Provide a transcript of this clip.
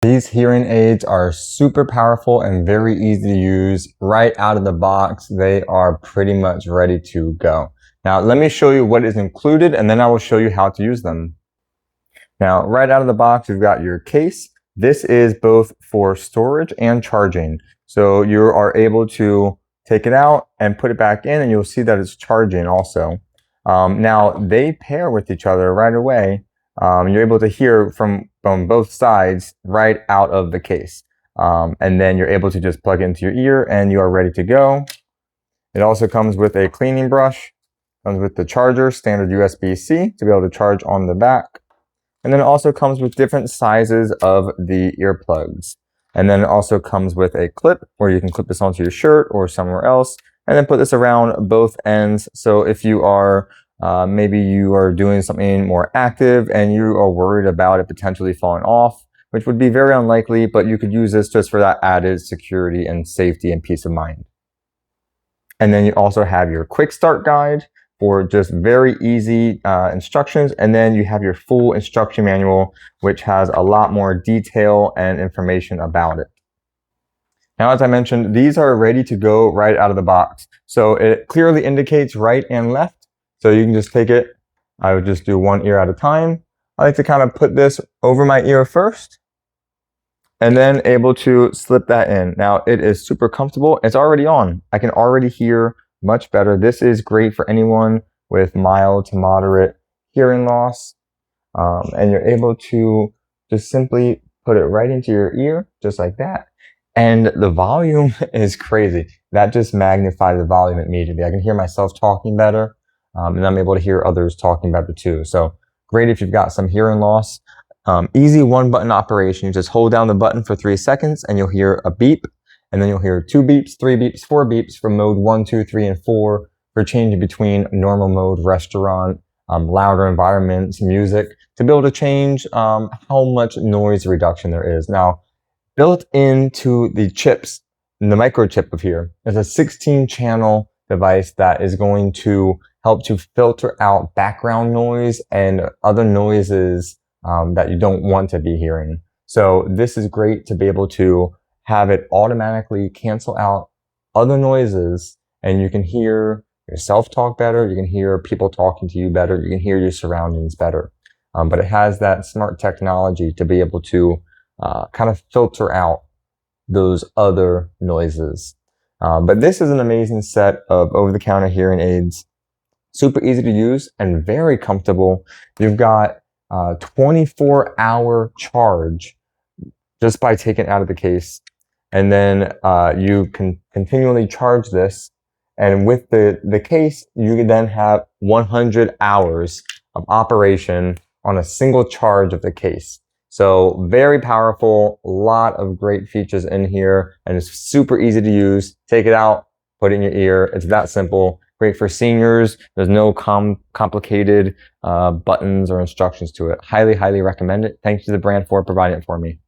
These hearing aids are super powerful and very easy to use. Right out of the box, they are pretty much ready to go. Now, let me show you what is included, and then I will show you how to use them. Now, right out of the box, you've got your case. This is both for storage and charging. So you are able to take it out and put it back in, and you'll see that it's charging also. Now, they pair with each other right away. You're able to hear from both sides right out of the case. And then you're able to just plug it into your ear and you are ready to go. It also comes with a cleaning brush, comes with the charger, standard USB-C to be able to charge on the back. And then it also comes with different sizes of the earplugs. And then it also comes with a clip where you can clip this onto your shirt or somewhere else, and then put this around both ends. So if you are maybe you are doing something more active and you are worried about it potentially falling off, which would be very unlikely, but you could use this just for that added security and safety and peace of mind. And then you also have your quick start guide for just very easy instructions. And then you have your full instruction manual, which has a lot more detail and information about it. Now, as I mentioned, these are ready to go right out of the box. So it clearly indicates right and left. So you can just take it. I would just do one ear at a time. I like to kind of put this over my ear first, and then able to slip that in. Now, it is super comfortable. It's already on. I can already hear much better. This is great for anyone with mild to moderate hearing loss. And you're able to just simply put it right into your ear, just like that. And the volume is crazy. That just magnifies the volume immediately. I can hear myself talking better, and I'm able to hear others talking better too. So great if you've got some hearing loss. Easy one button operation. You just hold down the button for 3 seconds and you'll hear a beep, and then you'll hear 2 beeps, 3 beeps, 4 beeps from mode 1, 2, 3, and 4 for changing between normal mode, restaurant, louder environments, music, to be able to change how much noise reduction there is. Now, built into the chips, the microchip of here, is a 16-channel device that is going to help to filter out background noise and other noises that you don't want to be hearing. So this is great to be able to have it automatically cancel out other noises, and you can hear yourself talk better, you can hear people talking to you better, you can hear your surroundings better. But it has that smart technology to be able to kind of filter out those other noises. But this is an amazing set of over-the-counter hearing aids. Super easy to use and very comfortable. You've got 24-hour charge just by taking it out of the case. And then you can continually charge this. And with the case, you can then have 100 hours of operation on a single charge of the case. So very powerful, a lot of great features in here, and it's super easy to use. Take it out, put it in your ear. It's that simple. Great for seniors. There's no complicated buttons or instructions to it. Highly, highly recommend it. Thanks to the brand for providing it for me.